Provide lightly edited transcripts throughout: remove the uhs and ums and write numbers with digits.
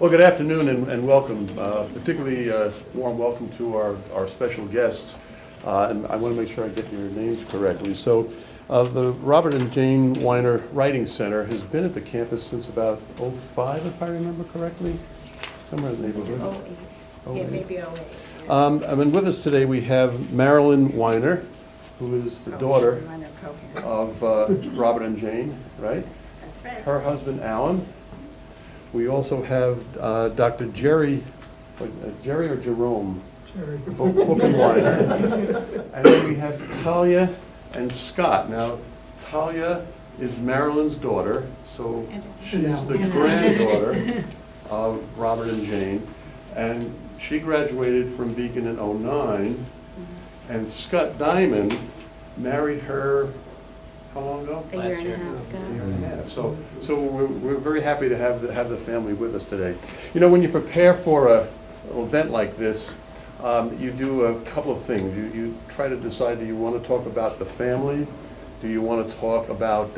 Well, good afternoon and welcome, particularly warm welcome to our special guests. And I want to make sure I get your names correctly. So the Robert and Jane Weiner Writing Center has been at the campus since about '05, if I remember correctly, somewhere in the neighborhood. '08. Yeah, maybe '08. I mean, with us today we have Marilyn Weiner, who is the daughter of Robert and Jane, right? That's right. Her husband, Alan. We also have Dr. Jerry or Jerome? Jerry. Book and Weiner. And then we have Talia and Scott. Now, Talia is Marilyn's daughter, so she is the granddaughter of Robert and Jane. And she graduated from Beacon in '09, and Scott Diamond married her, how long ago? A year and a half ago. A year and a half. So we're very happy to have the family with us today. You know, when you prepare for an event like this, you do a couple of things. You try to decide, do you want to talk about the family? Do you want to talk about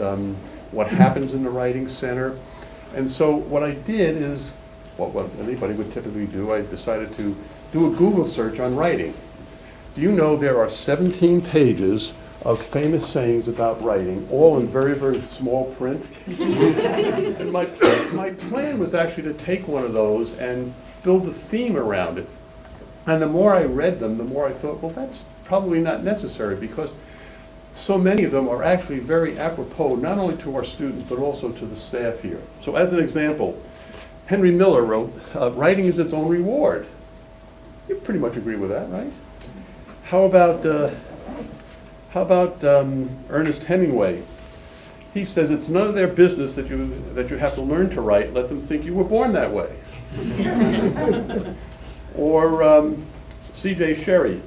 what happens in the Writing Center? And so what I did is, what anybody would typically do, I decided to do a Google search on writing. Do you know there are 17 pages of famous sayings about writing, all in very, very small print? And my plan was actually to take one of those and build a theme around it. And the more I read them, the more I thought, well, that's probably not necessary, because so many of them are actually very apropos, not only to our students, but also to the staff here. So as an example, Henry Miller wrote, writing is its own reward. You pretty much agree with that, right? How about Ernest Hemingway? He says it's none of their business that you have to learn to write. Let them think you were born that way. Or C.J. Sherry,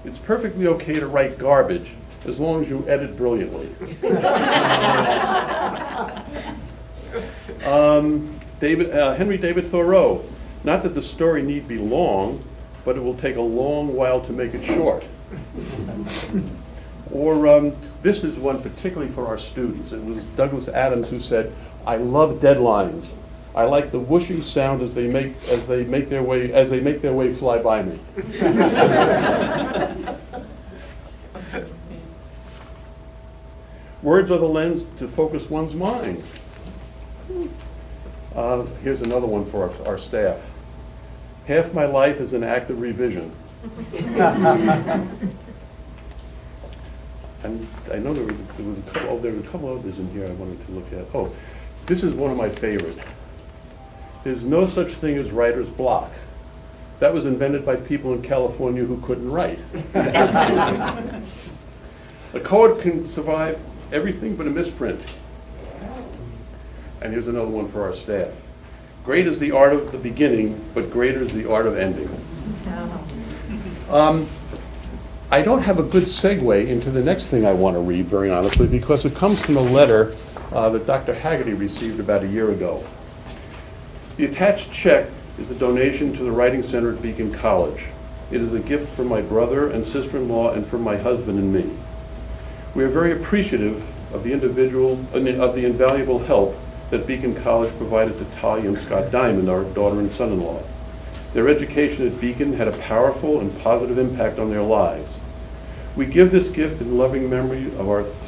it's perfectly okay to write garbage as long as you edit brilliantly. Henry David Thoreau, not that the story need be long, but it will take a long while to make it short. Or this is one particularly for our students. It was Douglas Adams who said, "I love deadlines. I like the whooshing sound as they make their way fly by me." Words are the lens to focus one's mind. Here's another one for our staff. Half my life is an act of revision. And I know there were a couple others in here I wanted to look at. Oh, this is one of my favorite. There's no such thing as writer's block. That was invented by people in California who couldn't write. A code can survive everything but a misprint. And here's another one for our staff. Great is the art of the beginning, but greater is the art of ending. I don't have a good segue into the next thing I want to read, very honestly, because it comes from a letter that Dr. Haggerty received about a year ago. The attached check is a donation to the Writing Center at Beacon College. It is a gift from my brother and sister-in-law and from my husband and me. We are very appreciative of the invaluable help that Beacon College provided to Talia and Scott Diamond, our daughter and son-in-law. Their education at Beacon had a powerful and positive impact on their lives. We give this gift in loving memory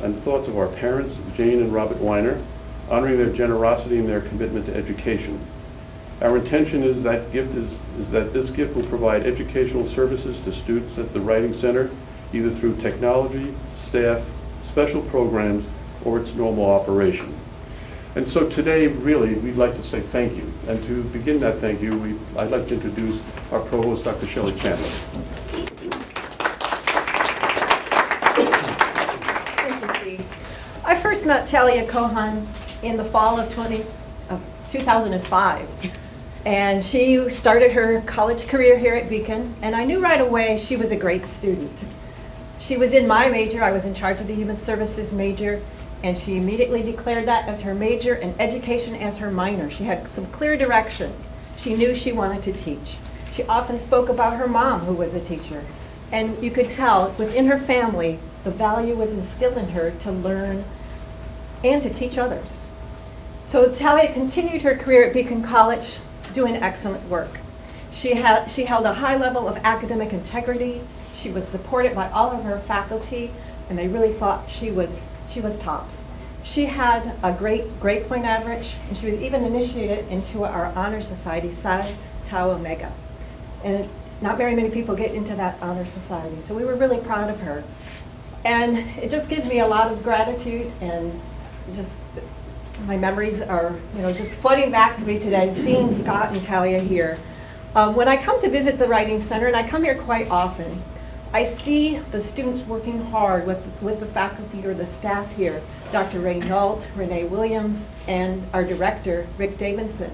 and thoughts of our parents, Jane and Robert Weiner, honoring their generosity and their commitment to education. Our intention is that this gift will provide educational services to students at the Writing Center, either through technology, staff, special programs, or its normal operation. And so today, really, we'd like to say thank you. And to begin that thank you, I'd like to introduce our provost, Dr. Shelley Chandler. Thank you, Steve. I first met Talia Cohen in the fall of 2005. And she started her college career here at Beacon, and I knew right away she was a great student. She was in my major. I was in charge of the Human Services major, and she immediately declared that as her major and education as her minor. She had some clear direction. She knew she wanted to teach. She often spoke about her mom, who was a teacher. And you could tell within her family, the value was instilled in her to learn and to teach others. So Talia continued her career at Beacon College doing excellent work. She held a high level of academic integrity. She was supported by all of her faculty, and they really thought she was tops. She had a great grade point average, and she was even initiated into our honor society, Psi Tau Omega. And not very many people get into that honor society, so we were really proud of her. And it just gives me a lot of gratitude, and just my memories are, just flooding back to me today, seeing Scott and Talia here. When I come to visit the Writing Center, and I come here quite often, I see the students working hard with the faculty or the staff here, Dr. Ray Nault, Renee Williams, and our director, Rick Davidson.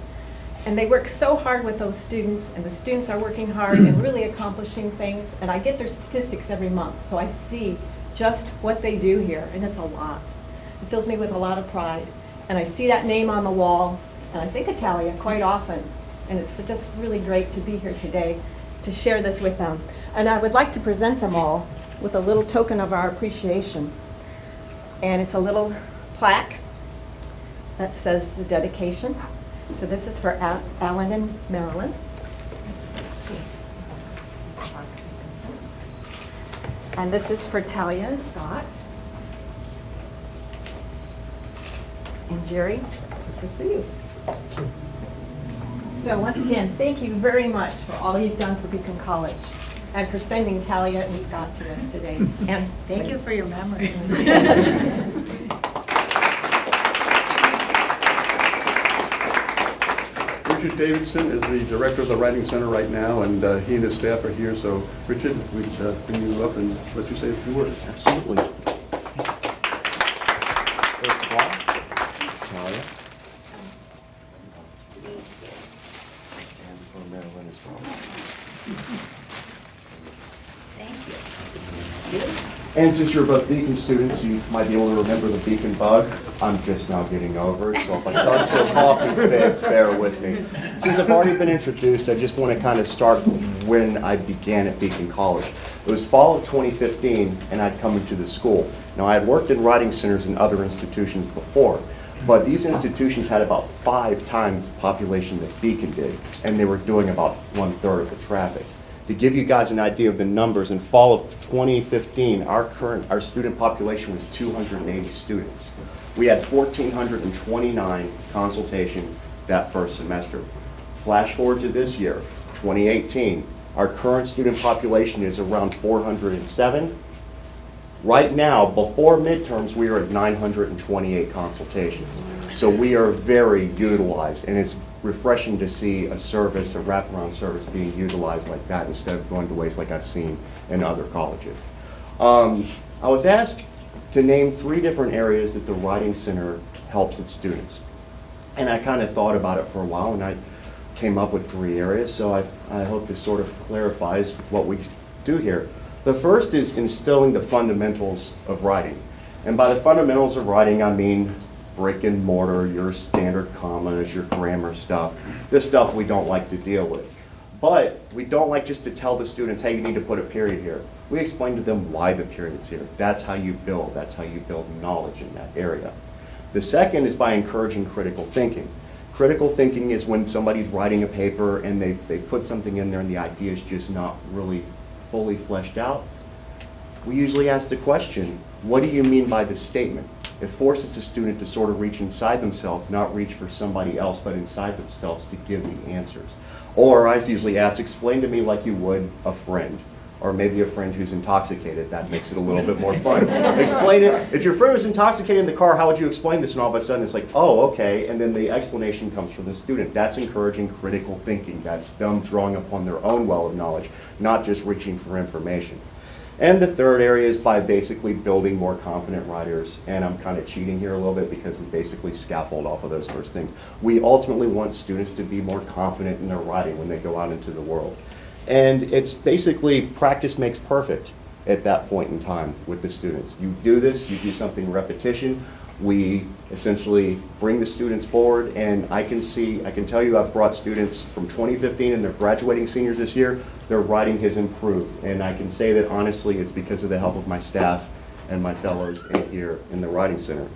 And they work so hard with those students, and the students are working hard and really accomplishing things. And I get their statistics every month, so I see just what they do here, and it's a lot. It fills me with a lot of pride. And I see that name on the wall, and I think of Talia quite often. And it's just really great to be here today to share this with them. And I would like to present them all with a little token of our appreciation. And it's a little plaque that says the dedication. So this is for Alan and Marilyn. And this is for Talia and Scott. And Jerry, this is for you. So once again, thank you very much for all you've done for Beacon College and for sending Talia and Scott to us today. And Thank you for your memory. Richard Davidson is the director of the Writing Center right now, and he and his staff are here. So, Richard, we'd bring you up and let you say a few words. Absolutely. First of all, Talia. And for Marilyn as well. Thank you. And since you're both Beacon students, you might be able to remember the Beacon bug. I'm just now getting over it, so if I start to cough, bear with me. Since I've already been introduced, I just want to kind of start when I began at Beacon College. It was fall of 2015, and I'd come into the school. Now, I had worked in writing centers in other institutions before, but these institutions had about 5 times the population that Beacon did, and they were doing about 1/3 of the traffic. To give you guys an idea of the numbers, in fall of 2015, our student population was 280 students. We had 1,429 consultations that first semester. Flash forward to this year, 2018, our current student population is around 407. Right now, before midterms, we are at 928 consultations. So we are very utilized, and it's refreshing to see a service, a wraparound service being utilized like that instead of going to ways like I've seen in other colleges. I was asked to name 3 different areas that the Writing Center helps its students. And I kind of thought about it for a while, and I came up with 3 areas, so I hope this sort of clarifies what we do here. The first is instilling the fundamentals of writing. And by the fundamentals of writing, I mean brick and mortar, your standard commas, your grammar stuff, this stuff we don't like to deal with. But we don't like just to tell the students, hey, you need to put a period here. We explain to them why the period's here. That's how you build. That's how you build knowledge in that area. The second is by encouraging critical thinking. Critical thinking is when somebody's writing a paper and they put something in there and the idea is just not really fully fleshed out. We usually ask the question, what do you mean by this statement? It forces the student to sort of reach inside themselves, not reach for somebody else, but inside themselves to give the answers. Or I usually ask, explain to me like you would a friend, or maybe a friend who's intoxicated. That makes it a little bit more fun. Explain it. If your friend was intoxicated in the car, how would you explain this? And all of a sudden it's like, oh, okay. And then the explanation comes from the student. That's encouraging critical thinking. That's them drawing upon their own well of knowledge, not just reaching for information. And the third area is by basically building more confident writers. And I'm kind of cheating here a little bit because we basically scaffold off of those first things. We ultimately want students to be more confident in their writing when they go out into the world. And it's basically practice makes perfect at that point in time with the students. You do this, you do something repetition. We essentially bring the students forward, and I can tell you I've brought students from 2015 and they're graduating seniors this year. Their writing has improved, and I can say that honestly it's because of the help of my staff and my fellows in here in the Writing Center.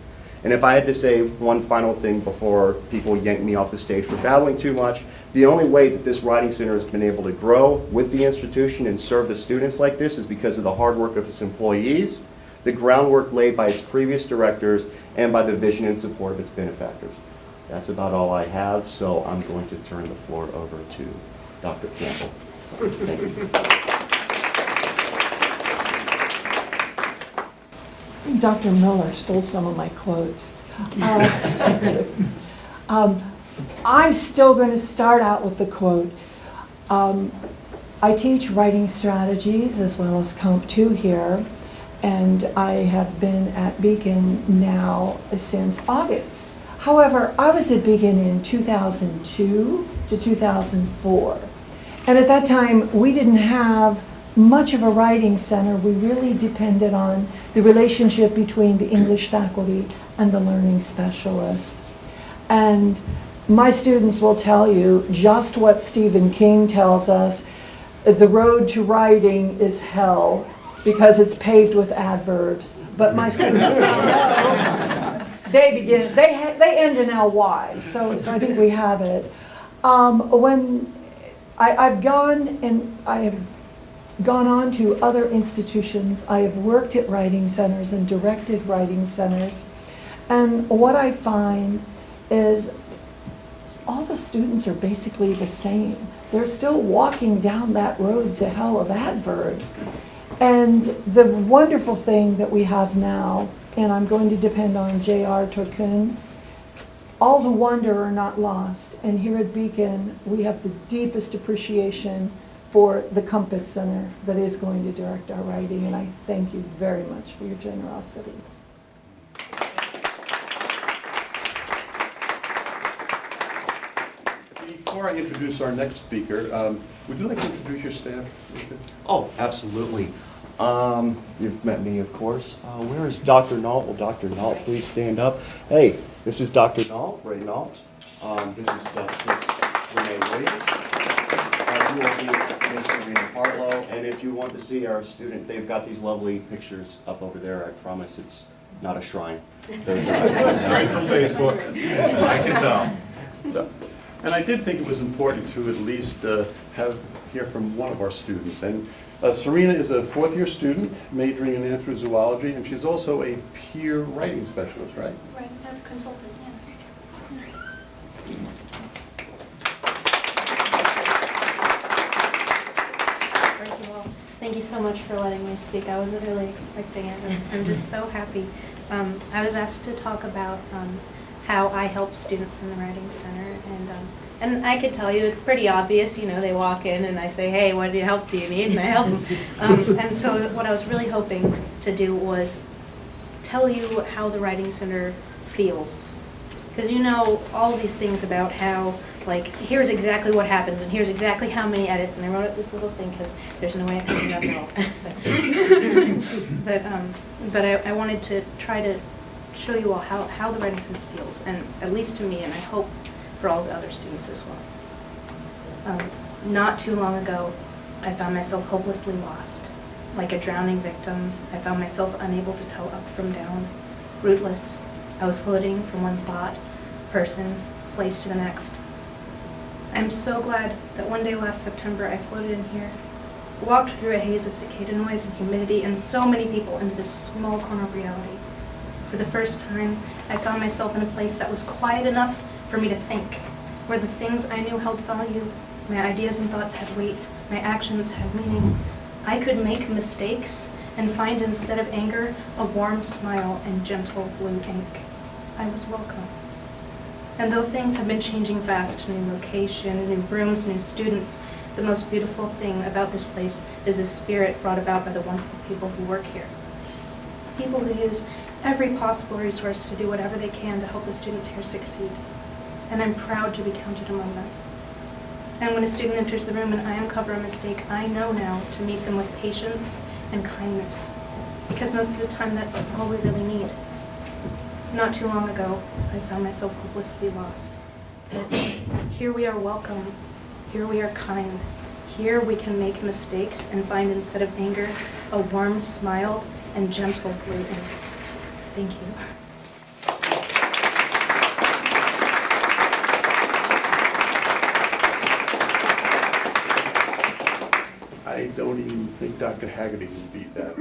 And if I had to say one final thing before people yank me off the stage for babbling too much, the only way that this Writing Center has been able to grow with the institution and serve the students like this is because of the hard work of its employees, the groundwork laid by its previous directors, and by the vision and support of its benefactors. That's about all I have, so I'm going to turn the floor over to Dr. Campbell. So, thank you. Dr. Miller stole some of my quotes. I'm still going to start out with the quote. I teach writing strategies as well as Comp 2 here, and I have been at Beacon now since August. However, I was at Beacon in 2002 to 2004, and at that time we didn't have much of a writing center. We really depended on the relationship between the English faculty and the learning specialists. And my students will tell you just what Stephen King tells us: the road to writing is hell because it's paved with adverbs. But my students now know they end in ly, so I think we have it. When I've gone and I have gone on to other institutions, I have worked at writing centers and directed writing centers, and what I find is all the students are basically the same. They're still walking down that road to hell of adverbs. And the wonderful thing that we have now, and I'm going to depend on J.R. Turkun, all who wander are not lost. And here at Beacon, we have the deepest appreciation for the Compass Center that is going to direct our writing. And I thank you very much for your generosity. Before I introduce our next speaker, would you like to introduce your staff? Oh, absolutely. You've met me, of course. Where is Dr. Nault? Will Dr. Nault please stand up? Hey, this is Dr. Nault, Ray Nault. This is Dr. Renee Williams. You will be Miss Serena Hartlow. And if you want to see our student, they've got these lovely pictures up over there. I promise it's not a shrine. Those are Straight from Facebook. I can tell. So, and I did think it was important to at least hear from one of our students. And Serena is a fourth-year student majoring in anthrozoology, and she's also a peer writing specialist, right? Right, I'm a consultant, yeah. First of all, thank you so much for letting me speak. I wasn't really expecting it, and I'm just so happy. I was asked to talk about how I help students in the Writing Center, and I could tell you it's pretty obvious. You know, they walk in and I say, hey, what help do you need? And I help them. And so what I was really hoping to do was tell you how the Writing Center feels. Because you know all these things about how, like, here's exactly what happens and here's exactly how many edits. And I wrote up this little thing because there's no way I could do that all. But I wanted to try to show you all how the Writing Center feels, and at least to me, and I hope for all the other students as well. Not too long ago, I found myself hopelessly lost. Like a drowning victim, I found myself unable to tell up from down, rootless. I was floating from one thought, person, place to the next. I'm so glad that one day last September I floated in here, walked through a haze of cicada noise and humidity and so many people into this small corner of reality. For the first time, I found myself in a place that was quiet enough for me to think, where the things I knew held value, my ideas and thoughts had weight, my actions had meaning. I could make mistakes and find instead of anger, a warm smile and gentle blue ink. I was welcome. And though things have been changing fast, new location, new rooms, new students, the most beautiful thing about this place is the spirit brought about by the wonderful people who work here. People who use every possible resource to do whatever they can to help the students here succeed. And I'm proud to be counted among them. And when a student enters the room and I uncover a mistake, I know now to meet them with patience and kindness, because most of the time that's all we really need. Not too long ago, I found myself hopelessly lost. But here we are welcome, here we are kind, here we can make mistakes and find instead of anger, a warm smile and gentle blue ink. Thank you. don't even think Dr. Haggerty can beat that.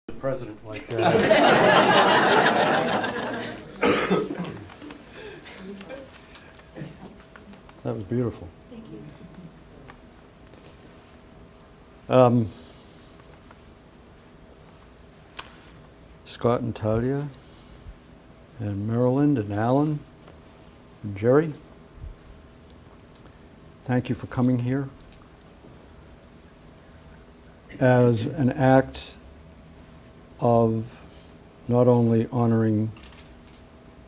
The president like that. That was beautiful. Thank you. Scott and Talia, and Maryland, and Alan, and Jerry, thank you for coming here. As an act of not only honoring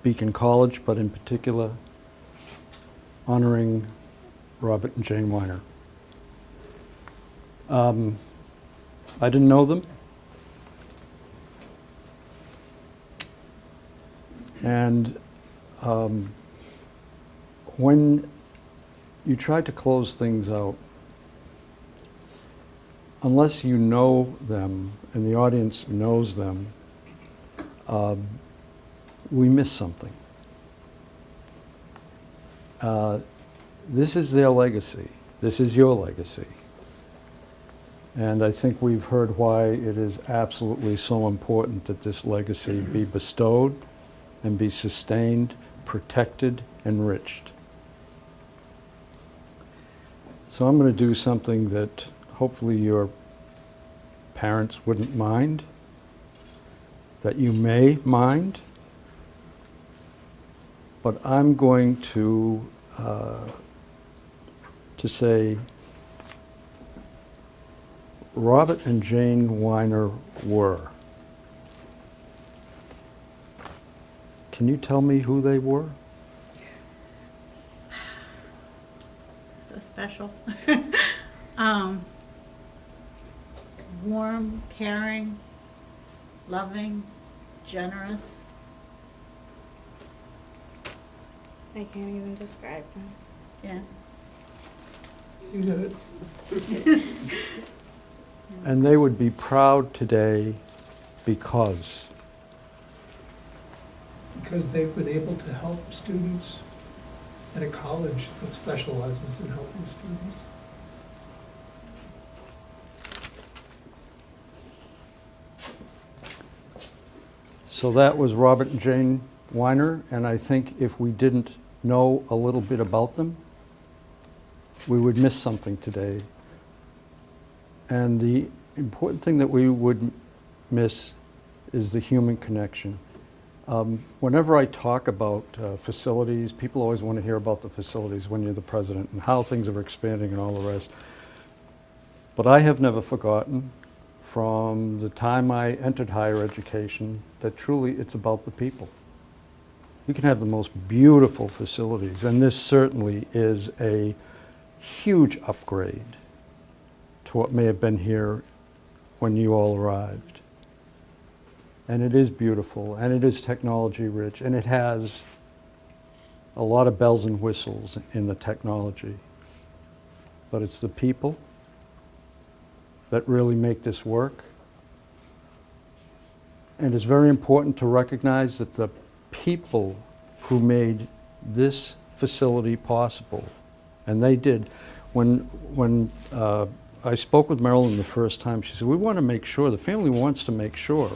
Beacon College, but in particular, honoring Robert and Jane Weiner. I didn't know them. And when you try to close things out, unless you know them and the audience knows them, we miss something. This is their legacy. This is your legacy. And I think we've heard why it is absolutely so important that this legacy be bestowed and be sustained, protected, enriched. So I'm going to do something that hopefully your parents wouldn't mind, that you may mind, but I'm going to say Robert and Jane Weiner were. Can you tell me who they were? So special. Warm, caring, loving, generous. I can't even describe them. Yeah. You did it. And they would be proud today because they've been able to help students at a college that specializes in helping students. so that was Robert and Jane Weiner, and I think if we didn't know a little bit about them, we would miss something today. And the important thing that we would miss is the human connection. Whenever I talk about facilities, people always want to hear about the facilities when you're the president and how things are expanding and all the rest. But I have never forgotten from the time I entered higher education that truly it's about the people. You can have the most beautiful facilities, and this certainly is a huge upgrade to what may have been here when you all arrived. And it is beautiful, and it is technology rich, and it has a lot of bells and whistles in the technology. But it's the people that really make this work. And it's very important to recognize that the people who made this facility possible, and they did, when I spoke with Marilyn the first time, she said, we want to make sure, the family wants to make sure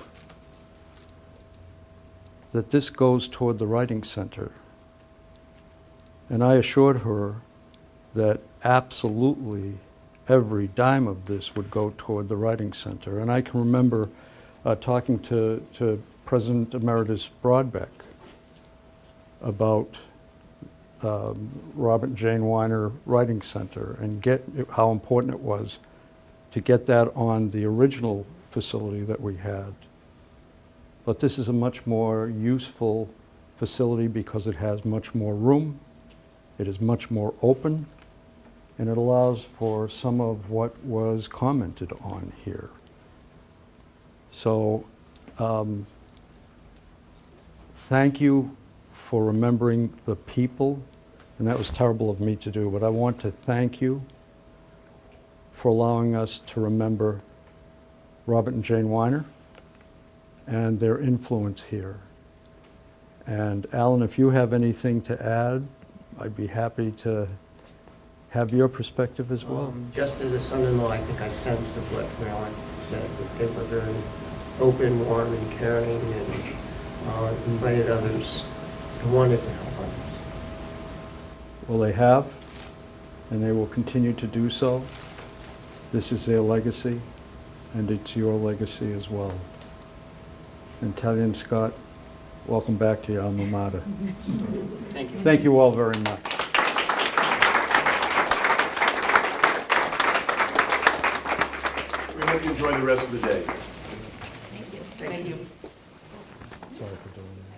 that this goes toward the Writing Center. And I assured her that absolutely every dime of this would go toward the Writing Center. And I can remember talking to President Emeritus Broadbeck about Robert and Jane Weiner Writing Center and how important it was to get that on the original facility that we had. But this is a much more useful facility because it has much more room, it is much more open, and it allows for some of what was commented on here. So, thank you for remembering the people, and that was terrible of me to do, but I want to thank you for allowing us to remember Robert and Jane Weiner and their influence here. And Alan, if you have anything to add, I'd be happy to have your perspective as well. Just as a son-in-law, I think I sensed of what Marilyn said, that they were very open, warm, and caring, and invited others and wanted to help others. Well, they have, and they will continue to do so. This is their legacy, and it's your legacy as well. And Talia and Scott, welcome back to your alma mater. Thank you. Thank you all very much. We hope you enjoy the rest of the day. Thank you. Sorry for doing that.